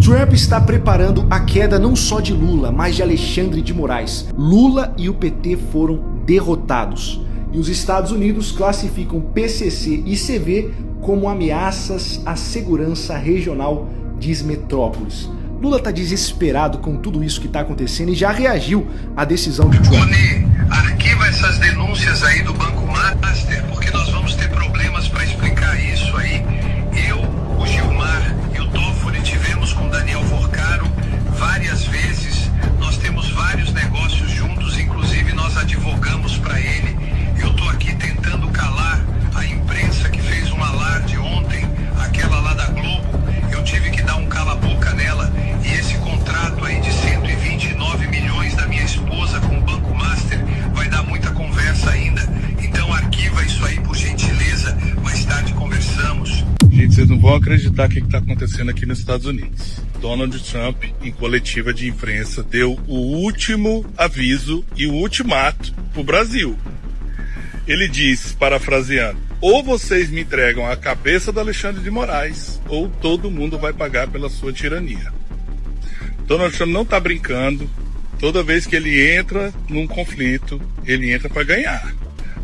Trump está preparando a queda não só de Lula, mas de Alexandre de Moraes. Lula e o PT foram derrotados. E os Estados Unidos classificam PCC e CV como ameaças à segurança regional, diz Metrópolis. Lula está desesperado com tudo isso que está acontecendo e já reagiu à decisão de Trump. Rony, arquiva essas denúncias aí do Banco Master, porque nós vamos ter problemas para explicar isso aí. Eu, o Gilmar e o Toffoli tivemos com Daniel Forcaro várias vezes. Nós temos vários negócios juntos, inclusive nós advogamos para ele. Eu estou aqui tentando calar a imprensa que fez um alarde ontem, aquela lá da Globo. Eu tive que dar um cala-boca nela. E esse contrato aí de 129 milhões da minha esposa com o Banco Master vai dar muita conversa ainda. Então arquiva isso aí por gentileza. Mais tarde conversamos. Gente, vocês não vão acreditar o que está acontecendo aqui nos Estados Unidos. Donald Trump, em coletiva de imprensa, deu o último aviso e o ultimato para o Brasil. Ele disse, parafraseando: ou vocês me entregam a cabeça do Alexandre de Moraes, ou todo mundo vai pagar pela sua tirania. Donald Trump não está brincando. Toda vez que ele entra num conflito, ele entra para ganhar.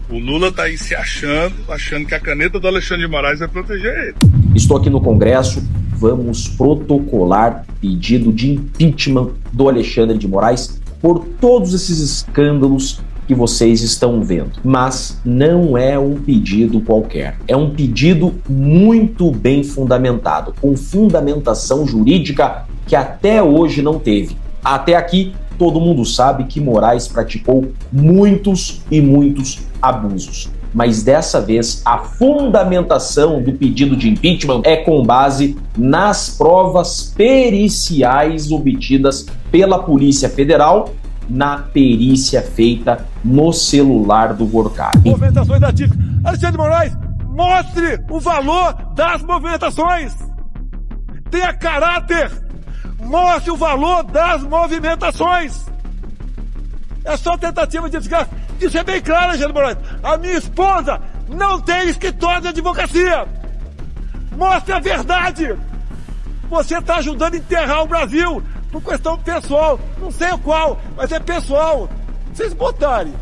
O Lula está aí se achando que a caneta do Alexandre de Moraes vai proteger ele. Estou aqui no Congresso, vamos protocolar pedido de impeachment do Alexandre de Moraes por todos esses escândalos que vocês estão vendo. Mas não é um pedido qualquer. É um pedido muito bem fundamentado, com fundamentação jurídica que até hoje não teve. Até aqui, todo mundo sabe que Moraes praticou muitos e muitos abusos. Mas dessa vez, a fundamentação do pedido de impeachment é com base nas provas periciais obtidas pela Polícia Federal na perícia feita no celular do Gorkari. Movimentações atípicas. Alexandre de Moraes, mostre o valor das movimentações. Tenha caráter. Mostre o valor das movimentações. É só tentativa de desgaste. Isso é bem claro, Alexandre de Moraes. A minha esposa não tem escritório de advocacia. Mostre a verdade. Você está ajudando a enterrar o Brasil por questão pessoal. Não sei o qual, mas é pessoal. Vocês botarem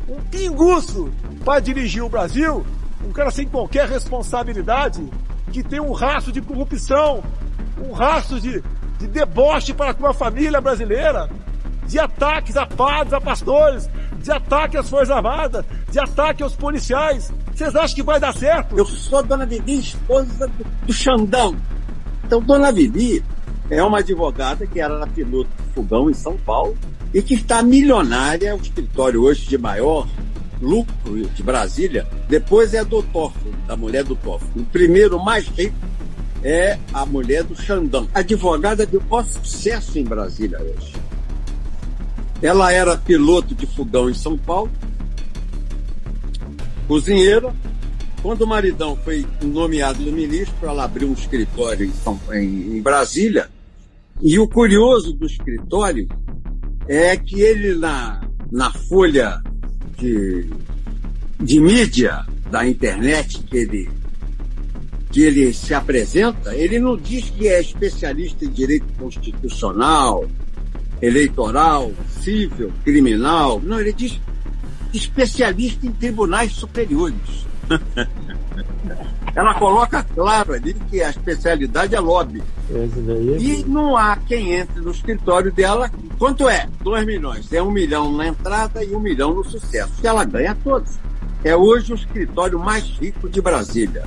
um pinguço para dirigir o Brasil, um cara sem qualquer responsabilidade, que tem um rastro de corrupção, um rastro de deboche para com a família brasileira, de ataques a padres, a pastores, de ataque às Forças Armadas, de ataque aos policiais. Vocês acham que vai dar certo? Eu sou Dona Vivi, esposa do Xandão. Então, Dona Vivi é uma advogada que era piloto de fogão em São Paulo e que está milionária, o escritório hoje de maior lucro de Brasília. Depois é do Toffoli, da mulher do Toffoli. O primeiro mais rico é a mulher do Xandão. Advogada de maior sucesso em Brasília hoje. Ela era piloto de fogão em São Paulo, cozinheira. Quando o maridão foi nomeado ministro, ela abriu um escritório em Brasília. E o curioso do escritório é que ele, na folha de mídia da internet que ele se apresenta, ele não diz que é especialista em direito constitucional, eleitoral, civil, criminal. Não, ele diz especialista em tribunais superiores. Ela coloca claro ali que a especialidade é lobby. E não há quem entre no escritório dela. Quanto é? 2 milhões. É 1 milhão na entrada e 1 milhão no sucesso. Ela ganha todos. É hoje o escritório mais rico de Brasília.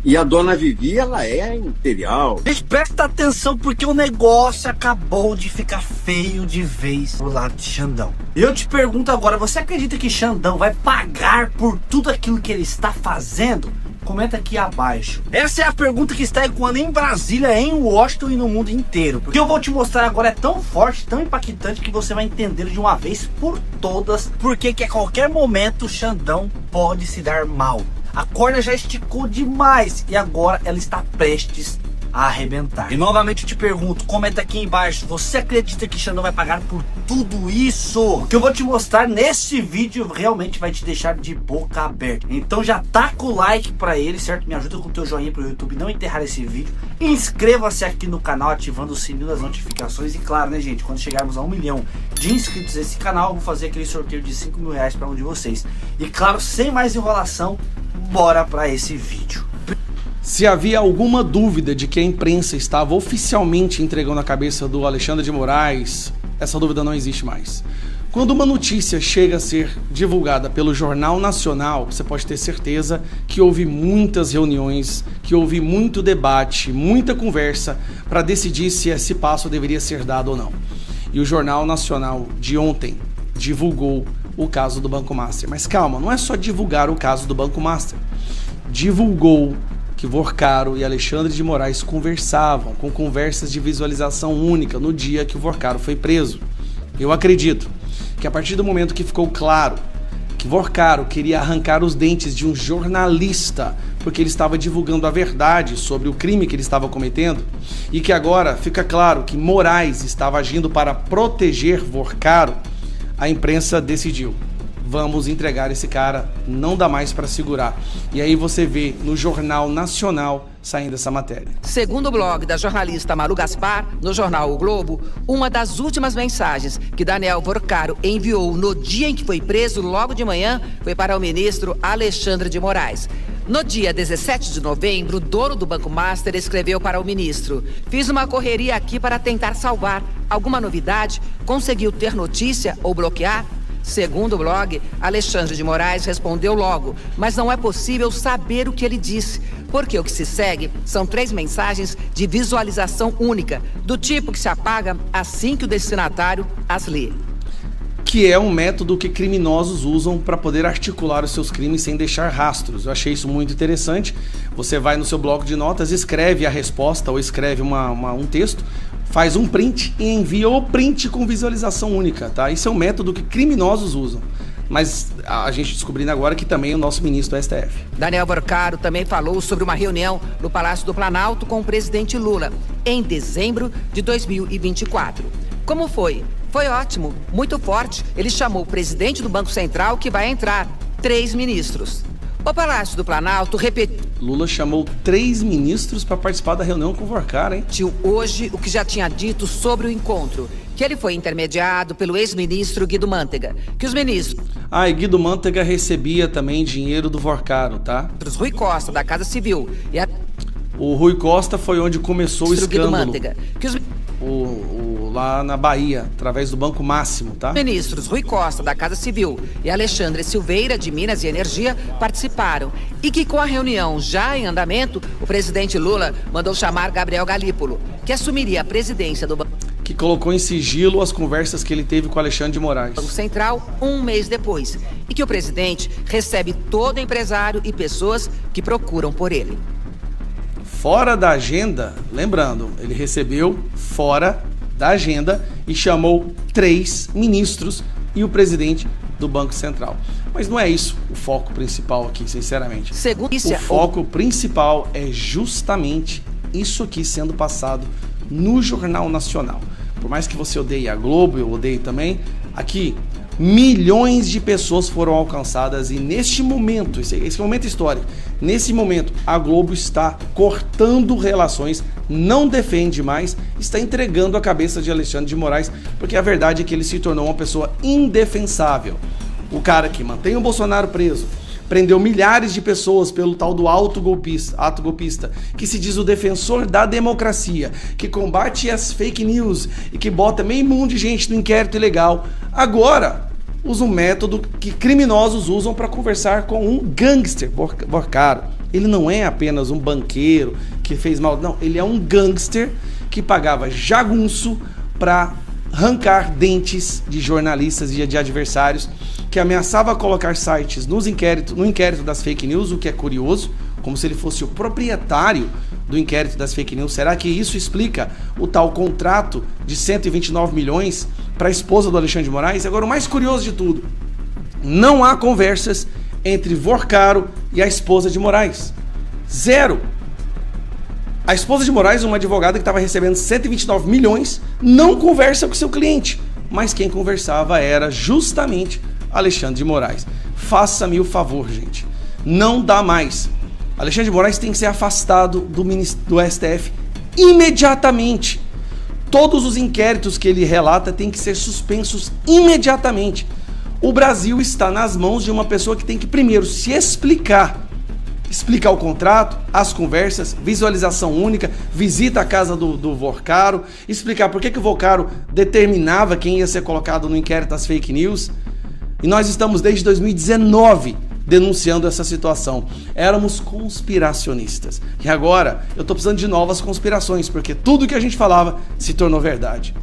E a Dona Vivi, ela é imperial. Gente, presta atenção porque o negócio acabou de ficar feio de vez pro lado de Xandão. Eu te pergunto agora, você acredita que Xandão vai pagar por tudo aquilo que ele está fazendo? Comenta aqui abaixo. Essa é a pergunta que está ecoando em Brasília, em Washington e no mundo inteiro. O que eu vou te mostrar agora é tão forte, tão impactante, que você vai entender de uma vez por todas porque que a qualquer momento o Xandão pode se dar mal. A corda já esticou demais e agora ela está prestes arrebentar. E novamente eu te pergunto, comenta aqui embaixo, você acredita que Xandão vai pagar por tudo isso? O que eu vou te mostrar nesse vídeo realmente vai te deixar de boca aberta. Então já taca o like pra ele, certo? Me ajuda com o teu joinha pro YouTube não enterrar esse vídeo. Inscreva-se aqui no canal ativando o sininho das notificações. E claro, né, gente, quando chegarmos a 1 milhão de inscritos nesse canal, eu vou fazer aquele sorteio de 5 mil reais pra um de vocês. E claro, sem mais enrolação, bora pra esse vídeo. Se havia alguma dúvida de que a imprensa estava oficialmente entregando a cabeça do Alexandre de Moraes, essa dúvida não existe mais. Quando uma notícia chega a ser divulgada pelo Jornal Nacional, você pode ter certeza que houve muitas reuniões, que houve muito debate, muita conversa para decidir se esse passo deveria ser dado ou não. E o Jornal Nacional de ontem divulgou o caso do Banco Master. Mas calma, não é só divulgar o caso do Banco Master. Divulgou que Vorcaro e Alexandre de Moraes conversavam com conversas de visualização única no dia que o Vorcaro foi preso. Eu acredito que a partir do momento que ficou claro que Vorcaro queria arrancar os dentes de um jornalista porque ele estava divulgando a verdade sobre o crime que ele estava cometendo, e que agora fica claro que Moraes estava agindo para proteger Vorcaro, a imprensa decidiu: vamos entregar esse cara, não dá mais para segurar. E aí você vê no Jornal Nacional saindo essa matéria. Segundo o blog da jornalista Malu Gaspar, no jornal O Globo, uma das últimas mensagens que Daniel Vorcaro enviou no dia em que foi preso, logo de manhã, foi para o ministro Alexandre de Moraes. No dia 17 de novembro, o dono do Banco Master escreveu para o ministro: fiz uma correria aqui para tentar salvar. Alguma novidade? Conseguiu ter notícia ou bloquear? Segundo o blog, Alexandre de Moraes respondeu logo, mas não é possível saber o que ele disse, porque o que se segue são 3 mensagens de visualização única, do tipo que se apaga assim que o destinatário as lê. Que é um método que criminosos usam para poder articular os seus crimes sem deixar rastros. Eu achei isso muito interessante. Você vai no seu bloco de notas, escreve a resposta ou escreve um texto, faz um print e envia o print com visualização única, tá? Isso é um método que criminosos usam. Mas a gente descobrindo agora que também o nosso ministro do STF. Daniel Vorcaro também falou sobre uma reunião no Palácio do Planalto com o presidente Lula em dezembro de 2024. Como foi? Foi ótimo, muito forte. Ele chamou o presidente do Banco Central, que vai entrar, 3 ministros. O Palácio do Planalto repetiu. Lula chamou 3 ministros para participar da reunião com o Vorcaro, hein? Hoje o que já tinha dito sobre o encontro, que ele foi intermediado pelo ex-ministro Guido Mantega, que os ministros... E Guido Mantega recebia também dinheiro do Vorcaro, tá? Rui Costa, da Casa Civil, e o Rui Costa foi onde começou o escândalo. Guido Mantega, que os... lá na Bahia, através do Banco Máximo, tá? Ministros Rui Costa, da Casa Civil, e Alexandre Silveira, de Minas e Energia, participaram. E que com a reunião já em andamento, o presidente Lula mandou chamar Gabriel Galípolo, que assumiria a presidência do Banco... Que colocou em sigilo as conversas que ele teve com Alexandre de Moraes. Banco Central, 1 mês depois. E que o presidente recebe todo empresário e pessoas que procuram por ele. Fora da agenda, lembrando, ele recebeu fora da agenda e chamou 3 ministros e o presidente do Banco Central. Mas não é isso o foco principal aqui, sinceramente. O foco principal é justamente isso aqui sendo passado no Jornal Nacional. Por mais que você odeie a Globo, eu odeio também, aqui milhões de pessoas foram alcançadas e neste momento, esse é um momento histórico, nesse momento a Globo está cortando relações, não defende mais, está entregando a cabeça de Alexandre de Moraes, porque a verdade é que ele se tornou uma pessoa indefensável. O cara que mantém o Bolsonaro preso, prendeu milhares de pessoas pelo tal do ato golpista, que se diz o defensor da democracia, que combate as fake news e que bota meio mundo de gente no inquérito ilegal, agora usa um método que criminosos usam para conversar com um gangster, Vorcaro. Ele não é apenas um banqueiro que fez mal, não, ele é um gangster que pagava jagunço para arrancar dentes de jornalistas e de adversários, que ameaçava colocar sites no inquérito das fake news, o que é curioso, como se ele fosse o proprietário do inquérito das fake news. Será que isso explica o tal contrato de 129 milhões para a esposa do Alexandre de Moraes? Agora, o mais curioso de tudo, não há conversas entre Vorcaro e a esposa de Moraes. 0. A esposa de Moraes, uma advogada que estava recebendo 129 milhões, não conversa com seu cliente. Mas quem conversava era justamente Alexandre de Moraes. Faça-me o favor, gente. Não dá mais. Alexandre de Moraes tem que ser afastado do STF imediatamente. Todos os inquéritos que ele relata têm que ser suspensos imediatamente. O Brasil está nas mãos de uma pessoa que tem que primeiro se explicar o contrato, as conversas, visualização única, visita à casa do Vorcaro, explicar por que o Vorcaro determinava quem ia ser colocado no inquérito das fake news. E nós estamos desde 2019 denunciando essa situação. Éramos conspiracionistas. E agora eu estou precisando de novas conspirações, porque tudo que a gente falava se tornou verdade.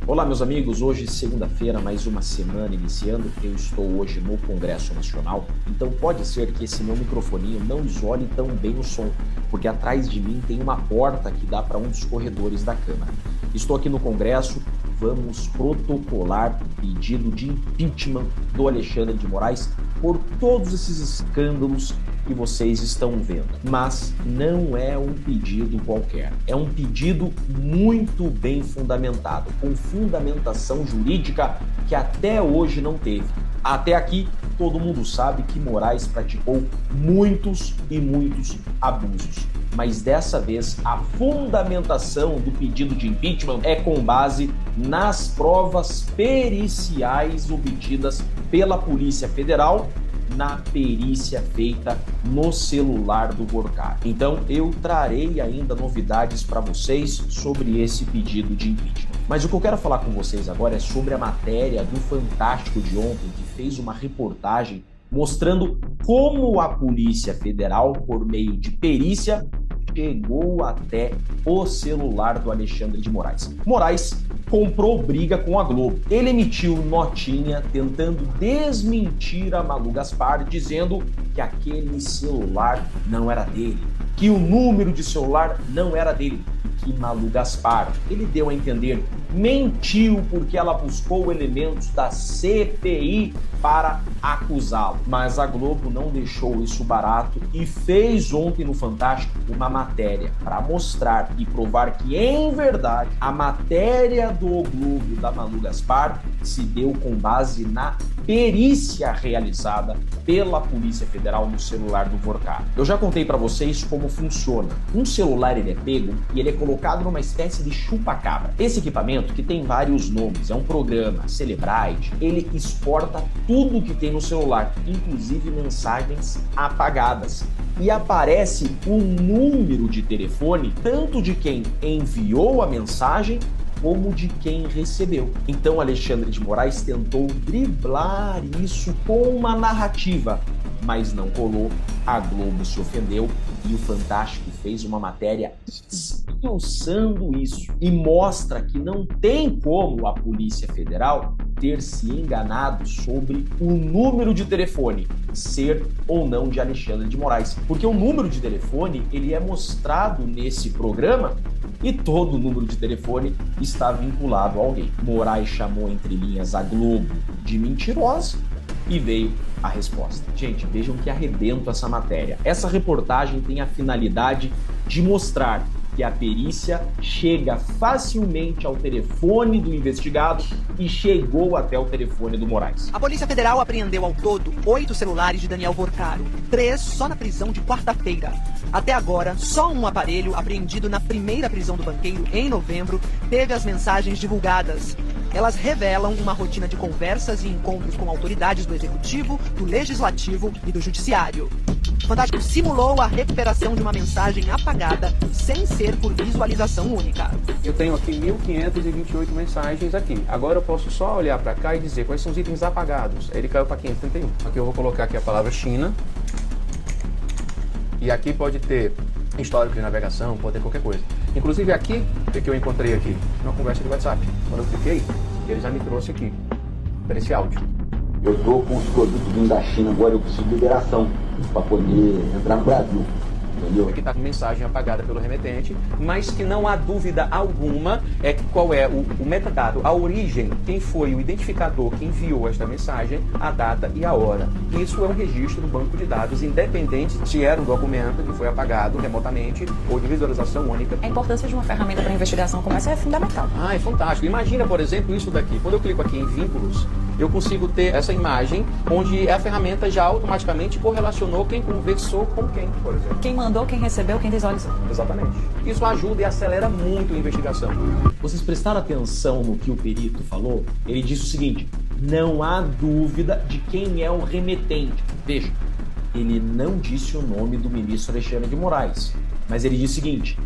Olá, meus amigos, hoje segunda-feira, mais uma semana iniciando. Eu estou hoje no Congresso Nacional, então pode ser que esse meu microfoninho não isole tão bem o som, porque atrás de mim tem uma porta que dá para um dos corredores da Câmara. Estou aqui no Congresso, vamos protocolar pedido de impeachment do Alexandre de Moraes por todos esses escândalos que vocês estão vendo. Mas não é um pedido qualquer, é um pedido muito bem fundamentado, com fundamentação jurídica que até hoje não teve. Até aqui, todo mundo sabe que Moraes praticou muitos e muitos abusos. Mas dessa vez, a fundamentação do pedido de impeachment é com base nas provas periciais obtidas pela Polícia Federal na perícia feita no celular do Vorcaro. Então, eu trarei ainda novidades para vocês sobre esse pedido de impeachment. Mas o que eu quero falar com vocês agora é sobre a matéria do Fantástico de ontem, que fez uma reportagem mostrando como a Polícia Federal, por meio de perícia, chegou até o celular do Alexandre de Moraes. Moraes comprou briga com a Globo. Ele emitiu notinha tentando desmentir a Malu Gaspar, dizendo que aquele celular não era dele, que o número de celular não era dele, que Malu Gaspar, ele deu a entender, mentiu porque ela buscou elementos da CPI para acusá-lo. Mas a Globo não deixou isso barato e fez ontem no Fantástico uma matéria para mostrar e provar que, em verdade, a matéria do Globo da Malu Gaspar se deu com base na perícia realizada pela Polícia Federal no celular do Vorcaro. Eu já contei para vocês como funciona. Um celular ele é pego e ele é colocado numa espécie de chupa-cabra. Esse equipamento, que tem vários nomes, é um programa, Celebrite, ele exporta tudo que tem no celular, inclusive mensagens apagadas. E aparece o número de telefone, tanto de quem enviou a mensagem, como de quem recebeu. Então Alexandre de Moraes tentou driblar isso com uma narrativa, mas não colou. A Globo se ofendeu e o Fantástico fez uma matéria esmiuçando isso e mostra que não tem como a Polícia Federal ter se enganado sobre o número de telefone ser ou não de Alexandre de Moraes, porque o número de telefone ele é mostrado nesse programa e todo número de telefone está vinculado a alguém. Moraes chamou entre linhas a Globo de mentirosa e veio a resposta. Gente, vejam que arrebento essa matéria. Essa reportagem tem a finalidade de mostrar que a perícia chega facilmente ao telefone do investigado e chegou até o telefone do Moraes. A Polícia Federal apreendeu ao todo 8 celulares de Daniel Vorcaro, 3 só na prisão de quarta-feira. Até agora, só um aparelho apreendido na primeira prisão do banqueiro, em novembro, teve as mensagens divulgadas. Elas revelam uma rotina de conversas e encontros com autoridades do Executivo, do Legislativo e do Judiciário. O Fantástico simulou a recuperação de uma mensagem apagada sem ser por visualização única. Eu tenho aqui 1.528 mensagens aqui. Agora eu posso só olhar para cá e dizer quais são os itens apagados. Ele caiu para 531. Aqui eu vou colocar aqui a palavra China. E aqui pode ter histórico de navegação, pode ter qualquer coisa. Inclusive aqui, o que eu encontrei aqui? Uma conversa de WhatsApp. Quando eu cliquei, ele já me trouxe aqui, para esse áudio. Eu estou com os produtos vindo da China agora, eu preciso de liberação para poder entrar no Brasil. entendeu? Que está com mensagem apagada pelo remetente, mas que não há dúvida alguma qual é o metadado, a origem, quem foi o identificador que enviou esta mensagem, a data e a hora. Isso é um registro do banco de dados, independente se era um documento que foi apagado remotamente ou de visualização única. A importância de uma ferramenta para investigação como essa é fundamental. Ah, é fantástico. Imagina, por exemplo, isso daqui. Quando eu clico aqui em vínculos, eu consigo ter essa imagem onde a ferramenta já automaticamente correlacionou quem conversou com quem, por exemplo. Quem mandou, quem recebeu, quem visualizou. Exatamente. Isso ajuda e acelera muito a investigação. Vocês prestaram atenção no que o perito falou? Ele disse o seguinte: não há dúvida de quem é o remetente. Veja, ele não disse o nome do ministro Alexandre de Moraes, mas ele disse o seguinte: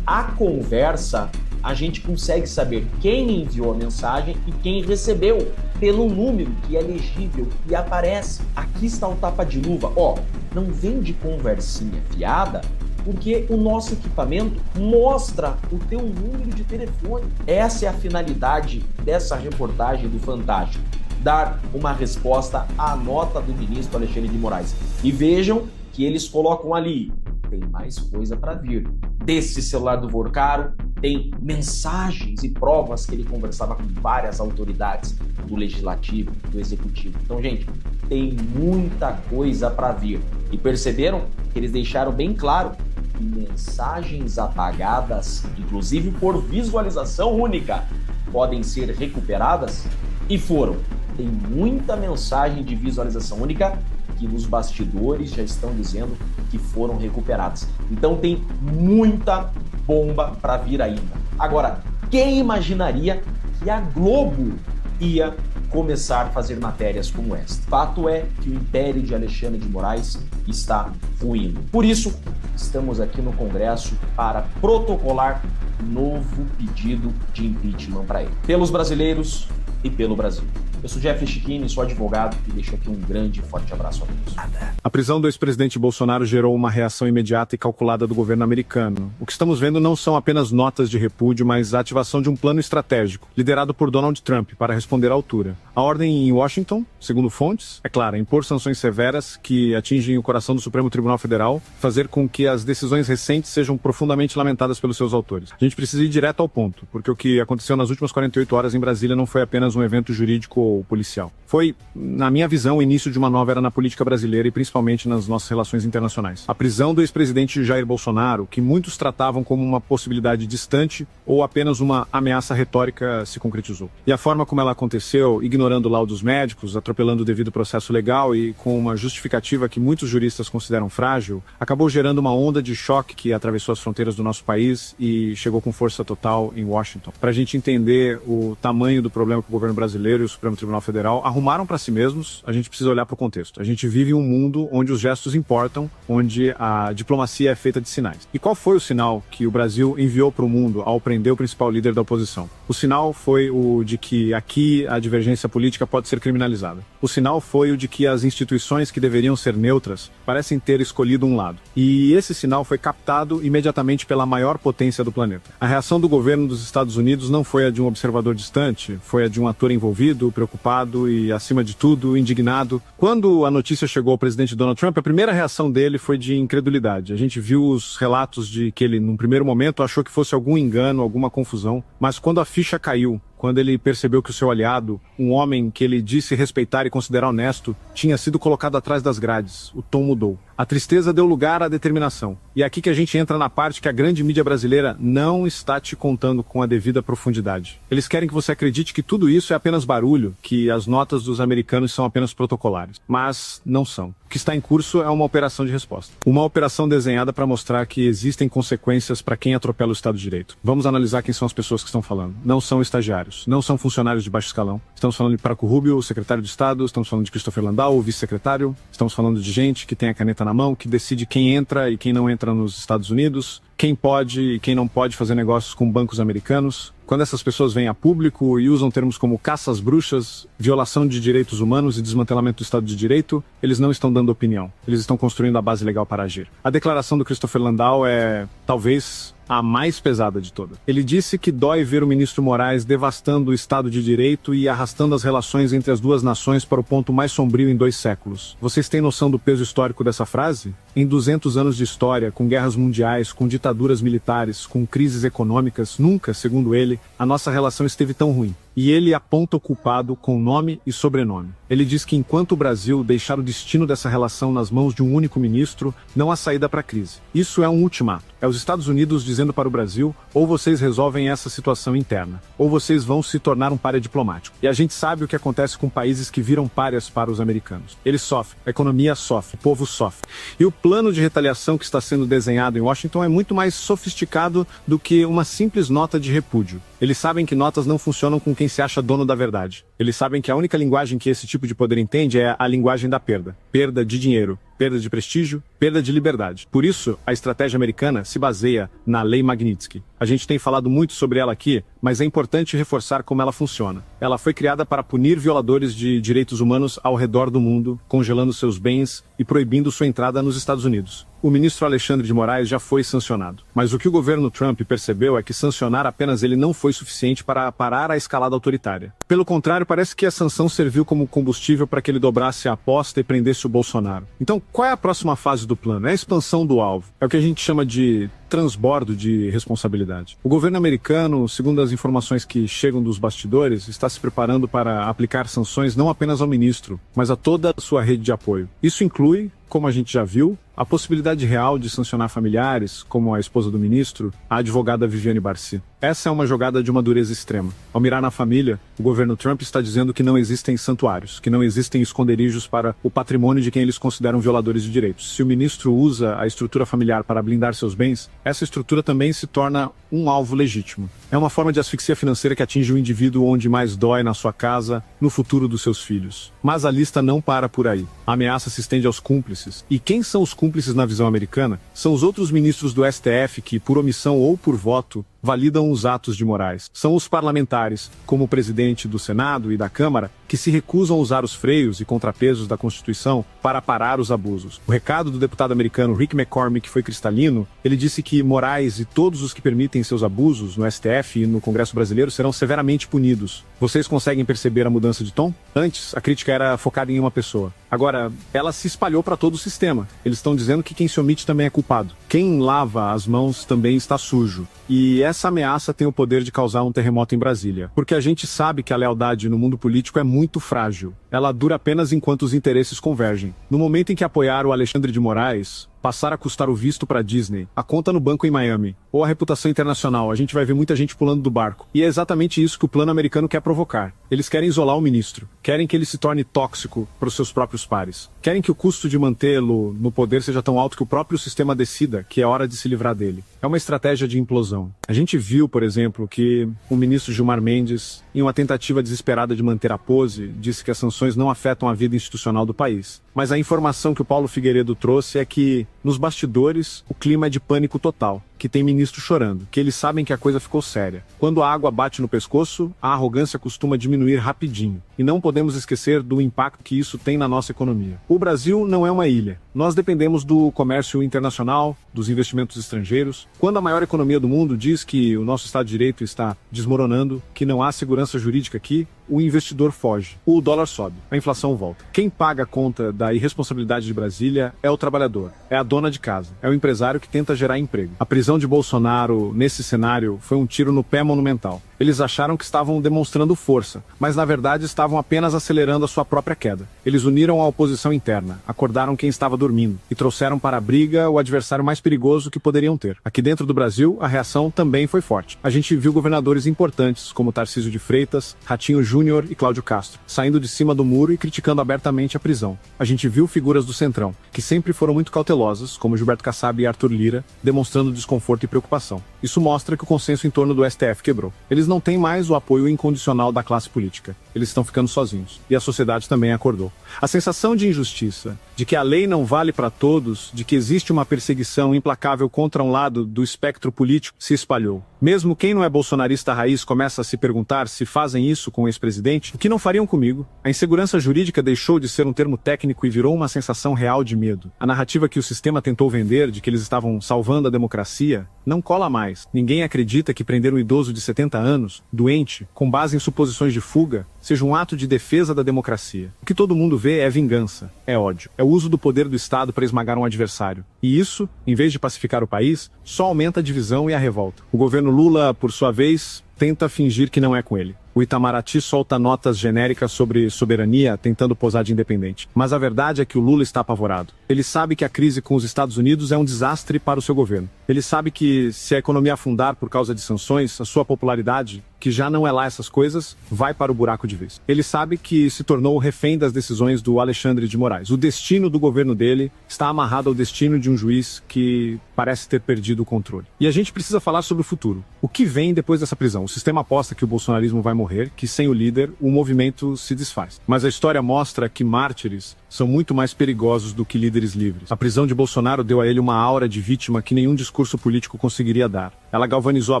a conversa, a gente consegue saber quem enviou a mensagem e quem recebeu pelo número que é legível e aparece. Aqui está o tapa de luva. Ó, não vem de conversinha fiada, porque o nosso equipamento mostra o teu número de telefone. Essa é a finalidade dessa reportagem do Fantástico: dar uma resposta à nota do ministro Alexandre de Moraes. E vejam que eles colocam ali: tem mais coisa para vir. Desse celular do Vorcaro, tem mensagens e provas que ele conversava com várias autoridades do Legislativo, do Executivo. Então, gente, tem muita coisa para vir. E perceberam que eles deixaram bem claro que mensagens apagadas, inclusive por visualização única, podem ser recuperadas? E foram. Tem muita mensagem de visualização única que nos bastidores já estão dizendo que foram recuperadas. Então tem muita bomba para vir ainda. Agora, quem imaginaria que a Globo ia começar a fazer matérias como esta? Fato é que o império de Alexandre de Moraes está ruindo. Por isso, estamos aqui no Congresso para protocolar novo pedido de impeachment para ele, pelos brasileiros e pelo Brasil. Eu sou Jeffrey Chiquini, sou advogado e deixo aqui um grande e forte abraço a todos. A prisão do ex-presidente Bolsonaro gerou uma reação imediata e calculada do governo americano. O que estamos vendo não são apenas notas de repúdio, mas a ativação de um plano estratégico, liderado por Donald Trump, para responder à altura. A ordem em Washington, segundo fontes, é clara: impor sanções severas que atingem o coração do Supremo Tribunal Federal, fazer com que as decisões recentes sejam profundamente lamentadas pelos seus autores. A gente precisa ir direto ao ponto, porque o que aconteceu nas últimas 48 horas em Brasília não foi apenas um evento jurídico ou policial. Foi, na minha visão, o início de uma nova era na política brasileira e principalmente nas nossas relações internacionais. A prisão do ex-presidente Jair Bolsonaro, que muitos tratavam como uma possibilidade distante ou apenas uma ameaça retórica, se concretizou. E a forma como ela aconteceu, ignorando laudos médicos, atropelando o devido processo legal e com uma justificativa que muitos juristas consideram frágil, acabou gerando uma onda de choque que atravessou as fronteiras do nosso país e chegou com força total em Washington. Para a gente entender o tamanho do problema que o governo brasileiro e o Supremo Tribunal Federal arrumaram para si mesmos, a gente precisa olhar para o contexto. A gente vive em um mundo onde os gestos importam, onde a diplomacia é feita de sinais. E qual foi o sinal que o Brasil enviou para o mundo ao prender o principal líder da oposição? O sinal foi o de que aqui a divergência política pode ser criminalizada. O sinal foi o de que as instituições que deveriam ser neutras parecem ter escolhido um lado. E esse sinal foi captado imediatamente pela maior potência do planeta. A reação do governo dos Estados Unidos não foi a de um observador distante, foi a de um ator envolvido, preocupado e, acima de tudo, indignado. Quando a notícia chegou ao presidente Donald Trump, a primeira reação dele foi de incredulidade. A gente viu os relatos de que ele, num primeiro momento, achou que fosse algum engano, alguma confusão, mas quando a ficha caiu, quando ele percebeu que o seu aliado, um homem que ele disse respeitar e considerar honesto, tinha sido colocado atrás das grades, o tom mudou. A tristeza deu lugar à determinação. E é aqui que a gente entra na parte que a grande mídia brasileira não está te contando com a devida profundidade. Eles querem que você acredite que tudo isso é apenas barulho, que as notas dos americanos são apenas protocolares. Mas não são. O que está em curso é uma operação de resposta. Uma operação desenhada para mostrar que existem consequências para quem atropela o Estado de Direito. Vamos analisar quem são as pessoas que estão falando. Não são estagiários, não são funcionários de baixo escalão. Estamos falando de Marco Rubio, o secretário de Estado, estamos falando de Christopher Landau, o vice-secretário, estamos falando de gente que tem a caneta na mão, que decide quem entra e quem não entra nos Estados Unidos, quem pode e quem não pode fazer negócios com bancos americanos. Quando essas pessoas vêm a público e usam termos como caça às bruxas, violação de direitos humanos e desmantelamento do Estado de Direito, eles não estão dando opinião. Eles estão construindo a base legal para agir. A declaração do Christopher Landau é, talvez, a mais pesada de todas. Ele disse que dói ver o ministro Moraes devastando o Estado de Direito e arrastando as relações entre as duas nações para o ponto mais sombrio em 2 séculos. Vocês têm noção do peso histórico dessa frase? Em 200 anos de história, com guerras mundiais, com ditaduras militares, com crises econômicas, nunca, segundo ele, a nossa relação esteve tão ruim. E ele aponta o culpado com nome e sobrenome. Ele diz que enquanto o Brasil deixar o destino dessa relação nas mãos de um único ministro, não há saída para a crise. Isso é um ultimato. É os Estados Unidos dizendo para o Brasil, ou vocês resolvem essa situação interna, ou vocês vão se tornar um pária diplomático. E a gente sabe o que acontece com países que viram párias para os americanos. Eles sofrem, a economia sofre, o povo sofre. E o plano de retaliação que está sendo desenhado em Washington é muito mais sofisticado do que uma simples nota de repúdio. Eles sabem que notas não funcionam com quem se acha dono da verdade. Eles sabem que a única linguagem que esse tipo de poder entende é a linguagem da perda. Perda de dinheiro, perda de prestígio, perda de liberdade. Por isso, a estratégia americana se baseia na Lei Magnitsky. A gente tem falado muito sobre ela aqui, mas é importante reforçar como ela funciona. Ela foi criada para punir violadores de direitos humanos ao redor do mundo, congelando seus bens e proibindo sua entrada nos Estados Unidos. O ministro Alexandre de Moraes já foi sancionado. Mas o que o governo Trump percebeu é que sancionar apenas ele não foi suficiente para parar a escalada autoritária. Pelo contrário, parece que a sanção serviu como combustível para que ele dobrasse a aposta e prendesse o Bolsonaro. Então, qual é a próxima fase do plano? É a expansão do alvo. É o que a gente chama de transbordo de responsabilidade. O governo americano, segundo as informações que chegam dos bastidores, está se preparando para aplicar sanções não apenas ao ministro, mas a toda a sua rede de apoio. Isso inclui, como a gente já viu, a possibilidade real de sancionar familiares, como a esposa do ministro, a advogada Viviane Barci. Essa é uma jogada de uma dureza extrema. Ao mirar na família, o governo Trump está dizendo que não existem santuários, que não existem esconderijos para o patrimônio de quem eles consideram violadores de direitos. Se o ministro usa a estrutura familiar para blindar seus bens, essa estrutura também se torna um alvo legítimo. É uma forma de asfixia financeira que atinge o indivíduo onde mais dói, na sua casa, no futuro dos seus filhos. Mas a lista não para por aí. A ameaça se estende aos cúmplices. E quem são os cúmplices na visão americana? São os outros ministros do STF que, por omissão ou por voto, validam os atos de Moraes. São os parlamentares, como o presidente do Senado e da Câmara, que se recusam a usar os freios e contrapesos da Constituição para parar os abusos. O recado do deputado americano Rick McCormick foi cristalino. Ele disse que Moraes e todos os que permitem seus abusos no STF e no Congresso brasileiro serão severamente punidos. Vocês conseguem perceber a mudança de tom? Antes, a crítica era focada em uma pessoa. Agora, ela se espalhou para todo o sistema. Eles estão dizendo que quem se omite também é culpado. Quem lava as mãos também está sujo. E essa ameaça tem o poder de causar um terremoto em Brasília. Porque a gente sabe que a lealdade no mundo político é muito frágil. Ela dura apenas enquanto os interesses convergem. No momento em que apoiar o Alexandre de Moraes passar a custar o visto para Disney, a conta no banco em Miami, ou a reputação internacional, a gente vai ver muita gente pulando do barco. E é exatamente isso que o plano americano quer provocar. Eles querem isolar o ministro, querem que ele se torne tóxico para os seus próprios pares, querem que o custo de mantê-lo no poder seja tão alto que o próprio sistema decida que é hora de se livrar dele. É uma estratégia de implosão. A gente viu, por exemplo, que o ministro Gilmar Mendes, em uma tentativa desesperada de manter a pose, disse que as sanções não afetam a vida institucional do país. Mas a informação que o Paulo Figueiredo trouxe é que, nos bastidores, o clima é de pânico total, que tem ministro chorando, que eles sabem que a coisa ficou séria. Quando a água bate no pescoço, a arrogância costuma diminuir rapidinho. E não podemos esquecer do impacto que isso tem na nossa economia. O Brasil não é uma ilha. Nós dependemos do comércio internacional, dos investimentos estrangeiros. Quando a maior economia do mundo diz que o nosso Estado de Direito está desmoronando, que não há segurança jurídica aqui, o investidor foge. O dólar sobe, a inflação volta. Quem paga a conta da irresponsabilidade de Brasília é o trabalhador, é a dona de casa, é o empresário que tenta gerar emprego. A prisão de Bolsonaro nesse cenário foi um tiro no pé monumental. Eles acharam que estavam demonstrando força, mas na verdade estavam apenas acelerando a sua própria queda. Eles uniram a oposição interna, acordaram quem estava dormindo e trouxeram para a briga o adversário mais perigoso que poderiam ter. Aqui dentro do Brasil, a reação também foi forte. A gente viu governadores importantes, como Tarcísio de Freitas, Ratinho Júnior e Cláudio Castro, saindo de cima do muro e criticando abertamente a prisão. A gente viu figuras do Centrão, que sempre foram muito cautelosas, como Gilberto Kassab e Arthur Lira, demonstrando desconforto e preocupação. Isso mostra que o consenso em torno do STF quebrou. Eles não têm mais o apoio incondicional da classe política. eles estão ficando sozinhos. E a sociedade também acordou. A sensação de injustiça, de que a lei não vale para todos, de que existe uma perseguição implacável contra um lado do espectro político, se espalhou. Mesmo quem não é bolsonarista raiz começa a se perguntar se fazem isso com o ex-presidente, o que não fariam comigo? A insegurança jurídica deixou de ser um termo técnico e virou uma sensação real de medo. A narrativa que o sistema tentou vender, de que eles estavam salvando a democracia, não cola mais. Ninguém acredita que prender um idoso de 70 anos, doente, com base em suposições de fuga, seja um ato de defesa da democracia. O que todo mundo vê é vingança, é ódio, é o uso do poder do Estado para esmagar um adversário. E isso, em vez de pacificar o país, só aumenta a divisão e a revolta. O governo Lula, por sua vez, tenta fingir que não é com ele. O Itamaraty solta notas genéricas sobre soberania, tentando posar de independente. Mas a verdade é que o Lula está apavorado. Ele sabe que a crise com os Estados Unidos é um desastre para o seu governo. Ele sabe que, se a economia afundar por causa de sanções, a sua popularidade, que já não é lá essas coisas, vai para o buraco de vez. Ele sabe que se tornou refém das decisões do Alexandre de Moraes. O destino do governo dele está amarrado ao destino de um juiz que parece ter perdido o controle. E a gente precisa falar sobre o futuro. O que vem depois dessa prisão? O sistema aposta que o bolsonarismo vai morrer, que sem o líder, o movimento se desfaz. Mas a história mostra que mártires são muito mais perigosos do que líderes livres. A prisão de Bolsonaro deu a ele uma aura de vítima que nenhum discurso político conseguiria dar. Ela galvanizou a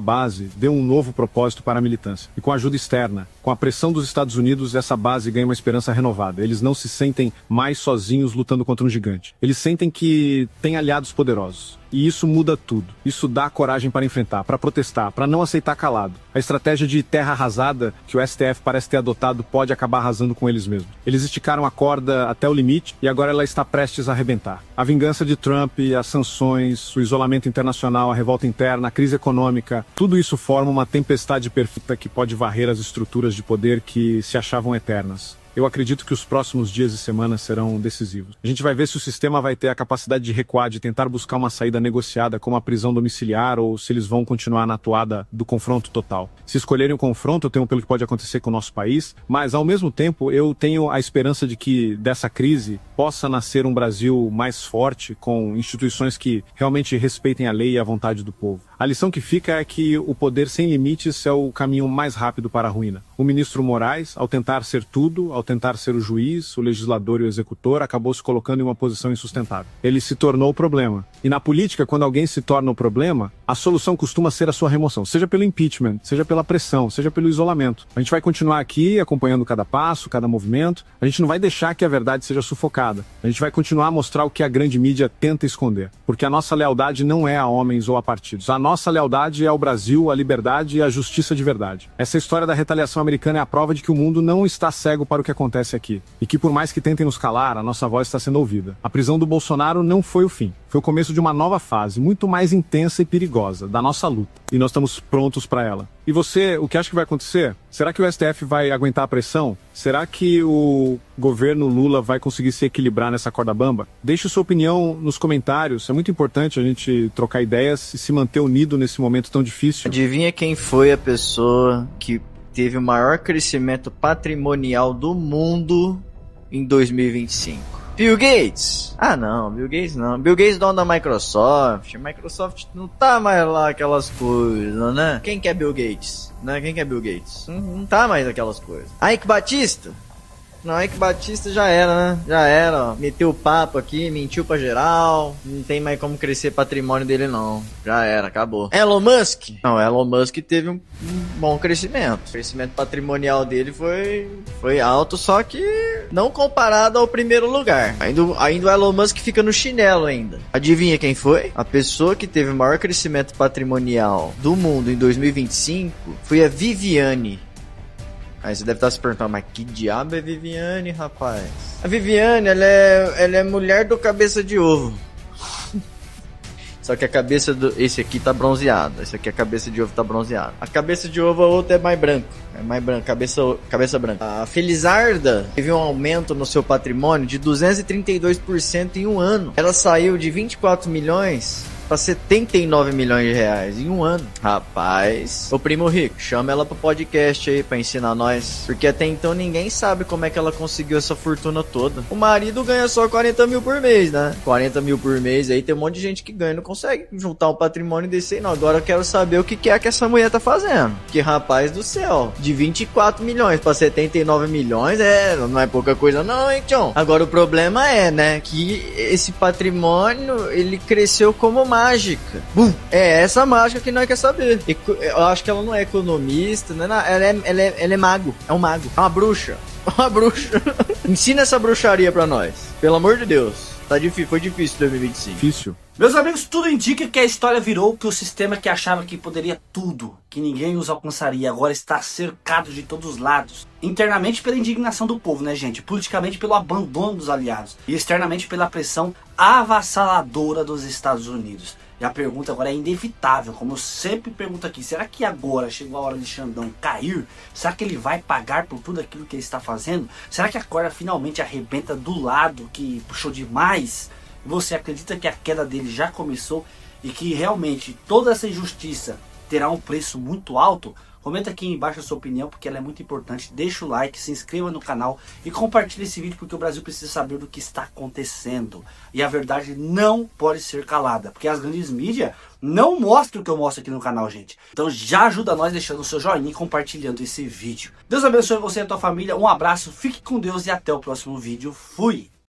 base, deu um novo propósito para a militância. E com a ajuda externa, com a pressão dos Estados Unidos, essa base ganha uma esperança renovada. Eles não se sentem mais sozinhos lutando contra um gigante. Eles sentem que têm aliados poderosos. E isso muda tudo. Isso dá coragem para enfrentar, para protestar, para não aceitar calado. A estratégia de terra arrasada que o STF parece ter adotado pode acabar arrasando com eles mesmos. Eles esticaram a corda até o limite e agora ela está prestes a arrebentar. A vingança de Trump, as sanções, o isolamento internacional, a revolta interna, a crise econômica, tudo isso forma uma tempestade perfeita que pode varrer as estruturas de poder que se achavam eternas. Eu acredito que os próximos dias e semanas serão decisivos. A gente vai ver se o sistema vai ter a capacidade de recuar, de tentar buscar uma saída negociada como a prisão domiciliar ou se eles vão continuar na toada do confronto total. Se escolherem o confronto, eu temo pelo que pode acontecer com o nosso país, mas ao mesmo tempo eu tenho a esperança de que dessa crise possa nascer um Brasil mais forte, com instituições que realmente respeitem a lei e a vontade do povo. A lição que fica é que o poder sem limites é o caminho mais rápido para a ruína. O ministro Moraes, ao tentar ser tudo, ao tentar ser o juiz, o legislador e o executor, acabou se colocando em uma posição insustentável. Ele se tornou o problema. E na política, quando alguém se torna o problema, a solução costuma ser a sua remoção, seja pelo impeachment, seja pela pressão, seja pelo isolamento. A gente vai continuar aqui acompanhando cada passo, cada movimento. A gente não vai deixar que a verdade seja sufocada. A gente vai continuar a mostrar o que a grande mídia tenta esconder. Porque a nossa lealdade não é a homens ou a partidos. A nossa lealdade é ao Brasil, à liberdade e à justiça de verdade. Essa história da retaliação americana é a prova de que o mundo não está cego para o que acontece aqui. E que por mais que tentem nos calar, a nossa voz está sendo ouvida. A prisão do Bolsonaro não foi o fim. Foi o começo de uma nova fase, muito mais intensa e perigosa, da nossa luta. E nós estamos prontos para ela. E você, o que acha que vai acontecer? Será que o STF vai aguentar a pressão? Será que o governo Lula vai conseguir se equilibrar nessa corda bamba? Deixe sua opinião nos comentários. É muito importante a gente trocar ideias e se manter unido nesse momento tão difícil. Adivinha quem foi a pessoa que teve o maior crescimento patrimonial do mundo em 2025? Bill Gates? Ah não, Bill Gates não. Bill Gates é dono da Microsoft. A Microsoft não tá mais lá aquelas coisas, né? Quem que é Bill Gates? Né? Quem que é Bill Gates? Não tá mais aquelas coisas. Ike Batista? Não, Ike Batista já era, né? Já era, ó. Meteu o papo aqui, mentiu pra geral. Não tem mais como crescer patrimônio dele, não. Já era, acabou. Elon Musk? Não, Elon Musk teve um bom crescimento. O crescimento patrimonial dele foi alto, só que não comparado ao primeiro lugar. Ainda o Elon Musk fica no chinelo ainda. Adivinha quem foi? A pessoa que teve o maior crescimento patrimonial do mundo em 2025 foi a Viviane. Aí você deve estar se perguntando, mas que diabo é Viviane, rapaz? A Viviane, ela é mulher do cabeça de ovo. Só que a cabeça do... Esse aqui tá bronzeado. Esse aqui, a cabeça de ovo tá bronzeada. A cabeça de ovo, a outra é mais branco. É mais branco, cabeça branca. A Felizarda teve um aumento no seu patrimônio de 232% em um ano. Ela saiu de 24 milhões... pra 79 milhões de reais em um ano. Rapaz, ô primo rico, chama ela pro podcast aí pra ensinar nós, porque até então ninguém sabe como é que ela conseguiu essa fortuna toda. O marido ganha só 40 mil por mês, né? 40 mil por mês, aí tem um monte de gente que ganha e não consegue juntar um patrimônio desse aí não. Agora eu quero saber o que é que essa mulher tá fazendo. Que rapaz do céu, de 24 milhões pra 79 milhões, não é pouca coisa não, hein, tchão? Agora o problema é, né, que esse patrimônio, ele cresceu como mágica. É essa mágica que nós quer saber. Eu acho que ela não é economista, né? Ela é mago. É um mago. É uma bruxa. Uma bruxa. Ensina essa bruxaria pra nós. Pelo amor de Deus. Tá difícil, foi difícil 2025. Difícil. Meus amigos, tudo indica que a história virou que o sistema que achava que poderia tudo, que ninguém os alcançaria, agora está cercado de todos os lados. Internamente pela indignação do povo, né, gente? Politicamente pelo abandono dos aliados. E externamente pela pressão avassaladora dos Estados Unidos. E a pergunta agora é inevitável, como eu sempre pergunto aqui, será que agora chegou a hora de Xandão cair? Será que ele vai pagar por tudo aquilo que ele está fazendo? Será que a corda finalmente arrebenta do lado que puxou demais? Você acredita que a queda dele já começou e que realmente toda essa injustiça terá um preço muito alto? Comenta aqui embaixo a sua opinião, porque ela é muito importante. Deixa o like, se inscreva no canal e compartilhe esse vídeo, porque o Brasil precisa saber do que está acontecendo. E a verdade não pode ser calada, porque as grandes mídias não mostram o que eu mostro aqui no canal, gente. Então já ajuda nós deixando o seu joinha e compartilhando esse vídeo. Deus abençoe você e a tua família. Um abraço, fique com Deus e até o próximo vídeo. Fui!